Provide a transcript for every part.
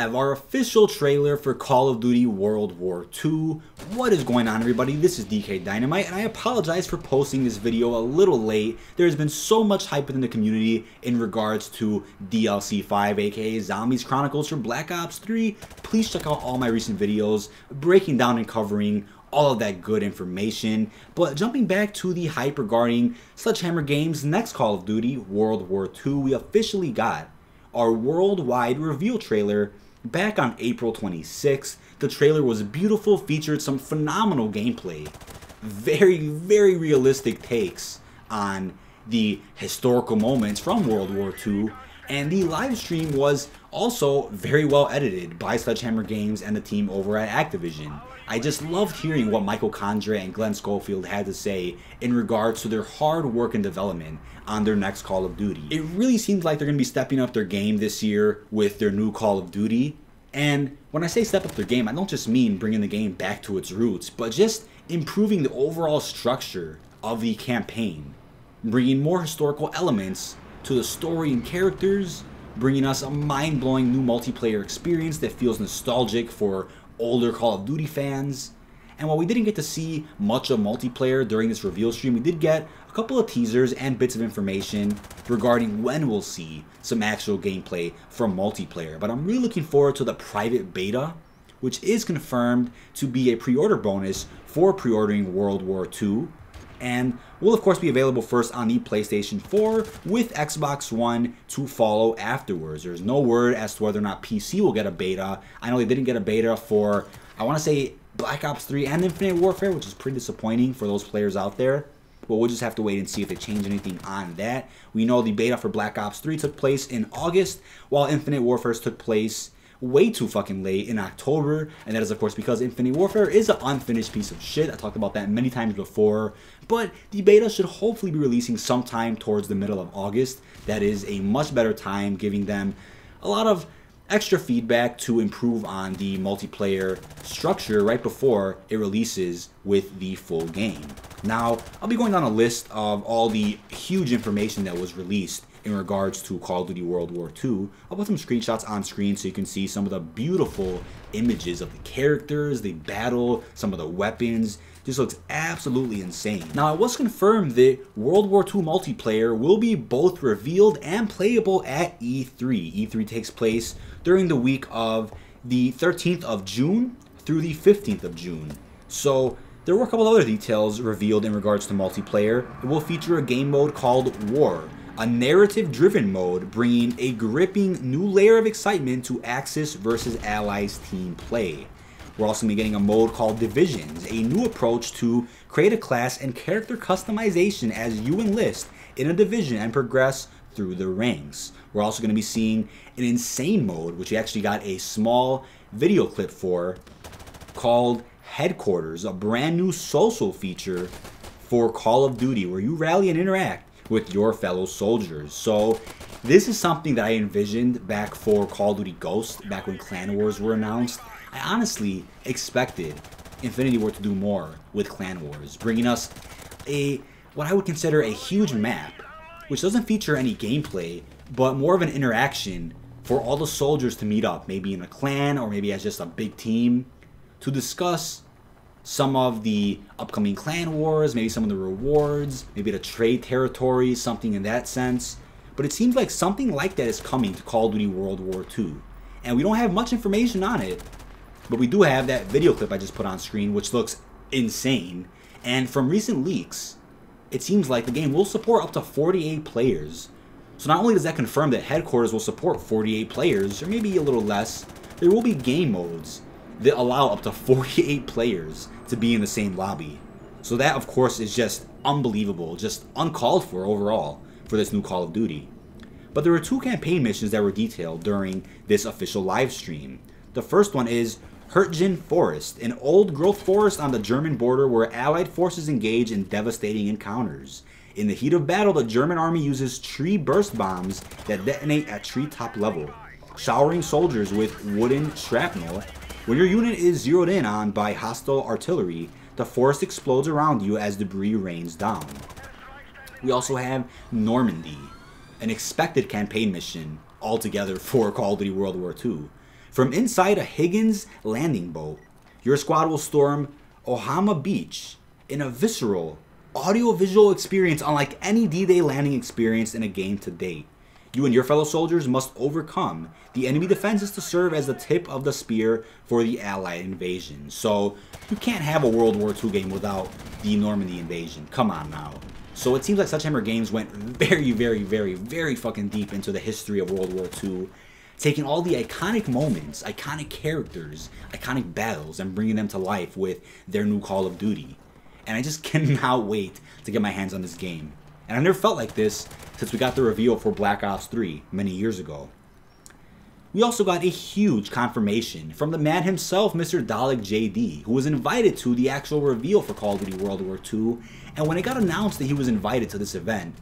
have our official trailer for Call of Duty World War II. What is going on, everybody? This is dkdynamite, and I apologize for posting this video a little late. There's been so much hype within the community in regards to DLC 5, aka Zombies Chronicles for Black Ops 3. Please check out all my recent videos breaking down and covering all of that good information. But jumping back to the hype regarding Sledgehammer Games' next Call of Duty World War II, we officially got our worldwide reveal trailer back on April 26th. The trailer was beautiful, featured some phenomenal gameplay, very realistic takes on the historical moments from World War II, and the live stream was also very well edited by Sledgehammer Games and the team over at Activision. I just loved hearing what Michael Condra and Glenn Schofield had to say in regards to their hard work and development on their next Call of Duty. It really seems like they're going to be stepping up their game this year with their new Call of Duty. And when I say step up their game, I don't just mean bringing the game back to its roots, but just improving the overall structure of the campaign, bringing more historical elements to the story and characters, bringing us a mind-blowing new multiplayer experience that feels nostalgic for older Call of Duty fans. And while we didn't get to see much of multiplayer during this reveal stream, we did get a couple of teasers and bits of information regarding when we'll see some actual gameplay from multiplayer. But I'm really looking forward to the private beta, which is confirmed to be a pre-order bonus for pre-ordering World War II, and will of course be available first on the PlayStation 4 with Xbox One to follow afterwards. There's no word as to whether or not PC will get a beta. I know they didn't get a beta for, I want to say, Black Ops 3 and Infinite Warfare, which is pretty disappointing for those players out there. But we'll just have to wait and see if they change anything on that. We know the beta for Black Ops 3 took place in August, while Infinite Warfare took place way too fucking late in October, and that is of course because Infinite Warfare is an unfinished piece of shit. I talked about that many times before, but the beta should hopefully be releasing sometime towards the middle of August. That is a much better time, giving them a lot of extra feedback to improve on the multiplayer structure right before it releases with the full game. Now, I'll be going down a list of all the huge information that was released in regards to Call of Duty World War II. I'll put some screenshots on screen so you can see some of the beautiful images of the characters, the battle, some of the weapons. Just looks absolutely insane. Now, it was confirmed that World War II multiplayer will be both revealed and playable at E3. E3 takes place during the week of the 13th of June through the 15th of June. So there were a couple other details revealed in regards to multiplayer. It will feature a game mode called War, a narrative-driven mode bringing a gripping new layer of excitement to Axis versus Allies team play. We're also going to be getting a mode called Divisions, a new approach to create a class and character customization as you enlist in a division and progress through the ranks. We're also going to be seeing an insane mode, which we actually got a small video clip for, called Headquarters, a brand new social feature for Call of Duty where you rally and interact with your fellow soldiers. So this is something that I envisioned back for Call of Duty Ghosts, back when Clan Wars were announced. I honestly expected Infinity Ward to do more with Clan Wars, bringing us what I would consider a huge map, which doesn't feature any gameplay, but more of an interaction for all the soldiers to meet up, maybe in a clan or maybe as just a big team, to discuss some of the upcoming clan wars, maybe some of the rewards, maybe the trade territories, something in that sense. But it seems like something like that is coming to Call of Duty World War II. And we don't have much information on it, but we do have that video clip I just put on screen, which looks insane. And from recent leaks, it seems like the game will support up to 48 players. So not only does that confirm that Headquarters will support 48 players, or maybe a little less, there will be game modes that allow up to 48 players to be in the same lobby. So that of course is just unbelievable, just uncalled for overall for this new Call of Duty. But there were two campaign missions that were detailed during this official live stream. The first one is Hurtgen Forest, an old growth forest on the German border where Allied forces engage in devastating encounters. In the heat of battle, the German army uses tree burst bombs that detonate at treetop level, showering soldiers with wooden shrapnel. When your unit is zeroed in on by hostile artillery, the forest explodes around you as debris rains down. We also have Normandy, an expected campaign mission altogether for Call of Duty World War II. From inside a Higgins landing boat, your squad will storm Ohama Beach in a visceral, audio-visual experience unlike any D-Day landing experience in a game to date. You and your fellow soldiers must overcome the enemy defenses to serve as the tip of the spear for the Allied invasion. So you can't have a World War II game without the Normandy invasion. Come on now. So it seems like Sledgehammer Games went very fucking deep into the history of World War II, taking all the iconic moments, iconic characters, iconic battles, and bringing them to life with their new Call of Duty. And I just cannot wait to get my hands on this game. And I've never felt like this since we got the reveal for Black Ops 3 many years ago. We also got a huge confirmation from the man himself, Mr. Dalek JD, who was invited to the actual reveal for Call of Duty World War II, and when it got announced that he was invited to this event,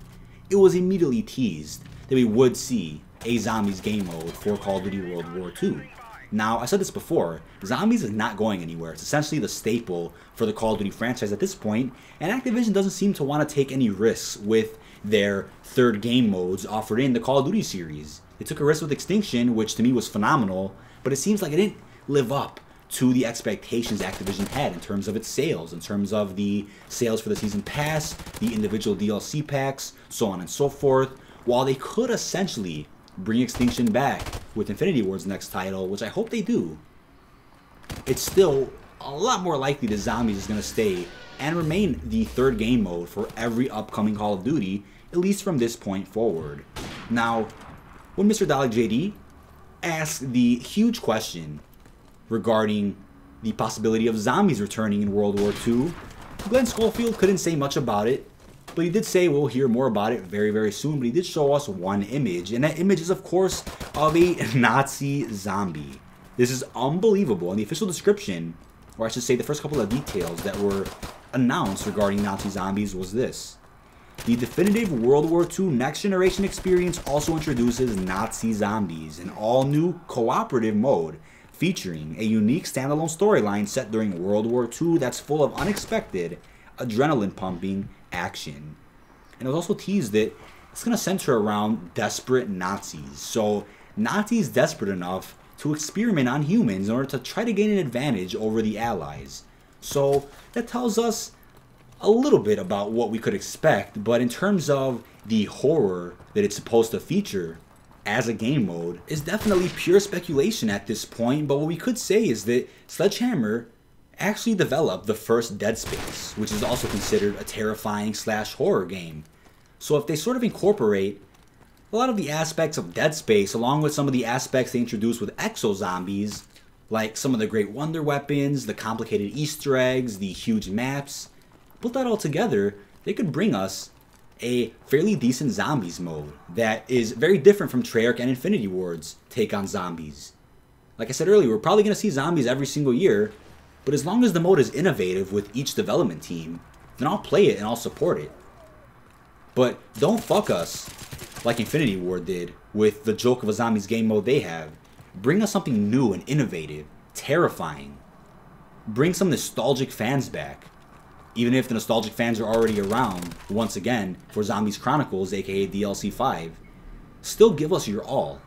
it was immediately teased that we would see a Zombies game mode for Call of Duty World War II. Now, I said this before, Zombies is not going anywhere. It's essentially the staple for the Call of Duty franchise at this point, and Activision doesn't seem to want to take any risks with their third game modes offered in the Call of Duty series. They took a risk with Extinction, which to me was phenomenal, but it seems like it didn't live up to the expectations Activision had in terms of its sales, in terms of the sales for the Season Pass, the individual DLC packs, so on and so forth. While they could essentially bring Extinction back with Infinity Ward's next title, which I hope they do, it's still a lot more likely that Zombies is going to stay and remain the third game mode for every upcoming Call of Duty, at least from this point forward. Now, when Mr. Dalek JD asked the huge question regarding the possibility of Zombies returning in World War II, Glenn Schofield couldn't say much about it, but he did say we'll hear more about it very soon. But he did show us one image, and that image is of course of a Nazi zombie. This is unbelievable, and the official description, or I should say the first couple of details that were announced regarding Nazi zombies was this: the definitive World War II Next Generation experience also introduces Nazi zombies, an all-new cooperative mode featuring a unique standalone storyline set during World War II that's full of unexpected, adrenaline-pumping action. And it was also teased that it's going to center around desperate Nazis. So Nazis desperate enough to experiment on humans in order to try to gain an advantage over the Allies. So that tells us a little bit about what we could expect, but in terms of the horror that it's supposed to feature as a game mode is definitely pure speculation at this point. But what we could say is that Sledgehammer actually developed the first Dead Space, which is also considered a terrifying / horror game. So if they sort of incorporate a lot of the aspects of Dead Space along with some of the aspects they introduced with Exo Zombies, like some of the great wonder weapons, the complicated Easter eggs, the huge maps, put that all together, they could bring us a fairly decent Zombies mode that is very different from Treyarch and Infinity Ward's take on zombies. Like I said earlier, we're probably going to see zombies every single year, but as long as the mode is innovative with each development team, then I'll play it and I'll support it. But don't fuck us like Infinity Ward did with the joke of a zombies game mode they have. Bring us something new and innovative, terrifying. Bring some nostalgic fans back. Even if the nostalgic fans are already around, once again, for Zombies Chronicles, aka DLC 5, still give us your all.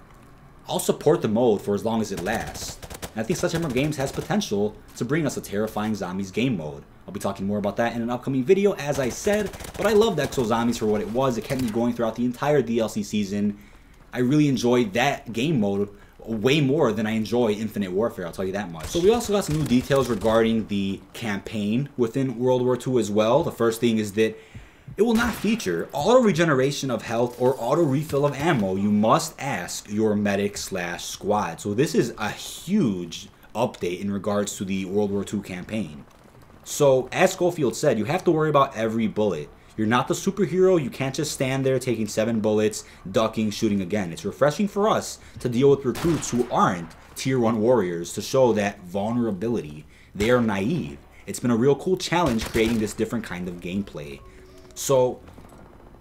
I'll support the mode for as long as it lasts. And I think Sledgehammer Games has potential to bring us a terrifying Zombies game mode. I'll be talking more about that in an upcoming video, as I said, but I loved Exo Zombies for what it was. It kept me going throughout the entire DLC season. I really enjoyed that game mode way more than I enjoy Infinite Warfare, I'll tell you that much. So we also got some new details regarding the campaign within World War II as well. The first thing is that it will not feature auto regeneration of health or auto refill of ammo. You must ask your medic / squad. So this is a huge update in regards to the World War II campaign. So as Schofield said, you have to worry about every bullet. You're not the superhero, you can't just stand there taking 7 bullets, ducking, shooting again. It's refreshing for us to deal with recruits who aren't tier 1 warriors to show that vulnerability. They are naive. It's been a real cool challenge creating this different kind of gameplay. So,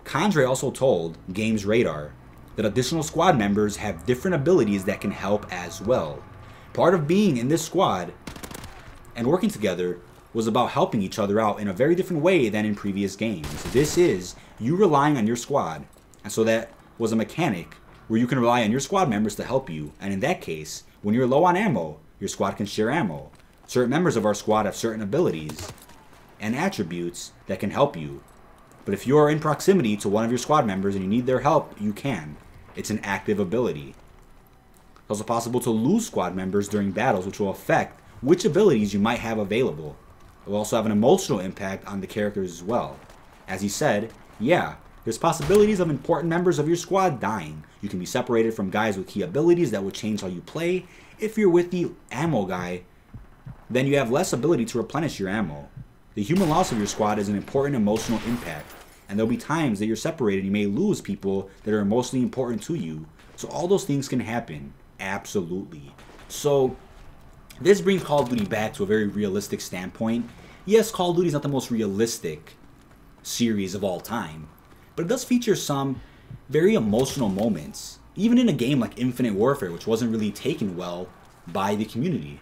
Condre also told Games Radar that additional squad members have different abilities that can help as well. Part of being in this squad and working together was about helping each other out in a very different way than in previous games. This is you relying on your squad, and so that was a mechanic where you can rely on your squad members to help you, and in that case, When you're low on ammo, your squad can share ammo. Certain members of our squad have certain abilities and attributes that can help you. But if you are in proximity to one of your squad members and you need their help, you can. It's an active ability. It's also possible to lose squad members during battles, which will affect which abilities you might have available. It will also have an emotional impact on the characters as well. As he said, yeah, there's possibilities of important members of your squad dying. You can be separated from guys with key abilities that would change how you play. If you're with the ammo guy, then you have less ability to replenish your ammo. The human loss of your squad is an important emotional impact, and there'll be times that you're separated and you may lose people that are emotionally important to you. So all those things can happen. Absolutely. So this brings Call of Duty back to a very realistic standpoint. Yes, Call of Duty is not the most realistic series of all time, but it does feature some very emotional moments, even in a game like Infinite Warfare, which wasn't really taken well by the community.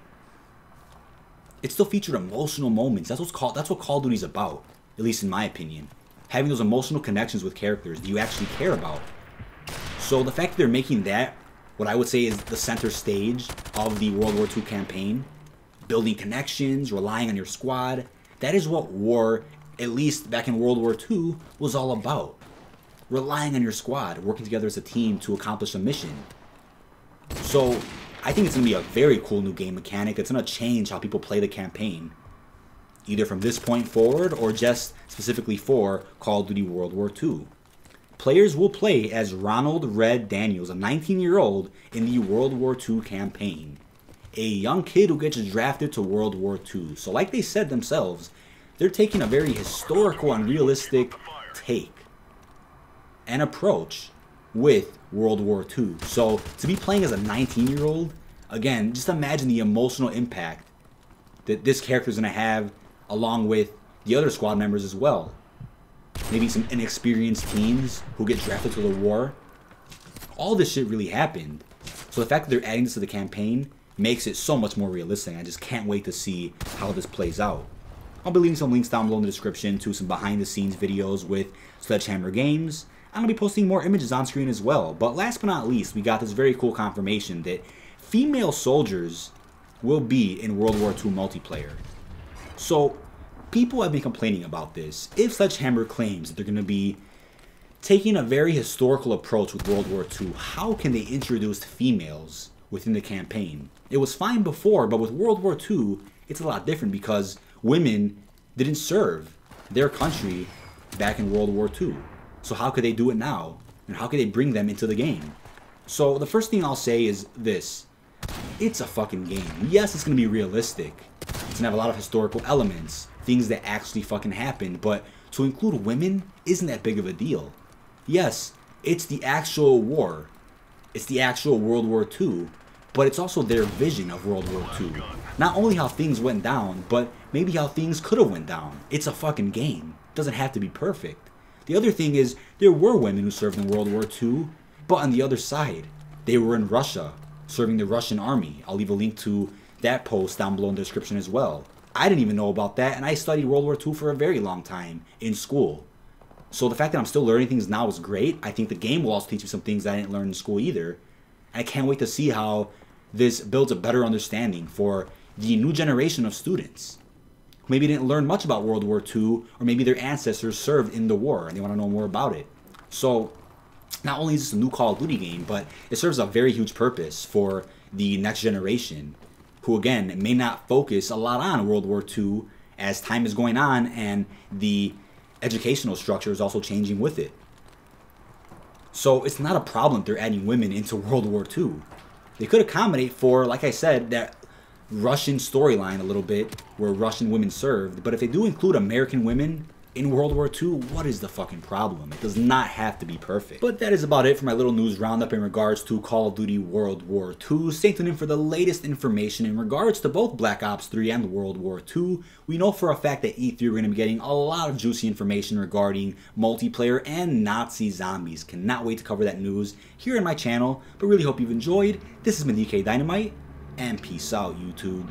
It still featured emotional moments. That's what Call of Duty is about, at least in my opinion. Having those emotional connections with characters that you actually care about. So the fact that they're making that what I would say is the center stage of the World War II campaign, building connections, relying on your squad, that is what war, at least back in World War II, was all about. Relying on your squad, working together as a team to accomplish a mission. So I think it's going to be a very cool new game mechanic that's going to change how people play the campaign, either from this point forward or just specifically for Call of Duty World War II. Players will play as Ronald Red Daniels, a 19-year-old in the World War II campaign. A young kid who gets drafted to World War II. So like they said themselves, they're taking a very historical and realistic take and approach with World War II. So to be playing as a 19-year-old, again, just imagine the emotional impact that this character is going to have along with the other squad members as well. Maybe some inexperienced teens who get drafted to the war. All this shit really happened. So the fact that they're adding this to the campaign makes it so much more realistic. I just can't wait to see how this plays out. I'll be leaving some links down below in the description to some behind the scenes videos with Sledgehammer Games. I'm going to be posting more images on screen as well. But last but not least, we got this very cool confirmation that female soldiers will be in World War II multiplayer. So people have been complaining about this. If Sledgehammer claims that they're going to be taking a very historical approach with World War II, how can they introduce females within the campaign? It was fine before, but with World War II, it's a lot different because women didn't serve their country back in World War II. So how could they do it now? And how could they bring them into the game? So the first thing I'll say is this. It's a fucking game. Yes, it's going to be realistic. It's going to have a lot of historical elements, things that actually fucking happened, but to include women isn't that big of a deal. Yes, it's the actual war. It's the actual World War II, but it's also their vision of World War II. Not only how things went down, but maybe how things could have went down. It's a fucking game. It doesn't have to be perfect. The other thing is, there were women who served in World War II, but on the other side, they were in Russia, serving the Russian army. I'll leave a link to that post down below in the description as well. I didn't even know about that, and I studied World War II for a very long time in school. So the fact that I'm still learning things now is great. I think the game will also teach me some things that I didn't learn in school either. And I can't wait to see how this builds a better understanding for the new generation of students who maybe didn't learn much about World War II, or maybe their ancestors served in the war and they want to know more about it. So not only is this a new Call of Duty game, but it serves a very huge purpose for the next generation, who again may not focus a lot on World War II as time is going on and the educational structure is also changing with it. So it's not a problem if they're adding women into World War II. They could accommodate for, like I said, that Russian storyline a little bit where Russian women served, but if they do include American women in World War II, what is the fucking problem? It does not have to be perfect. But that is about it for my little news roundup in regards to Call of Duty World War II. Stay tuned in for the latest information in regards to both Black Ops 3 and World War II. We know for a fact that E3 we're going to be getting a lot of juicy information regarding multiplayer and Nazi zombies. Cannot wait to cover that news here on my channel, but really hope you've enjoyed. This has been dkdynamite, and peace out, YouTube.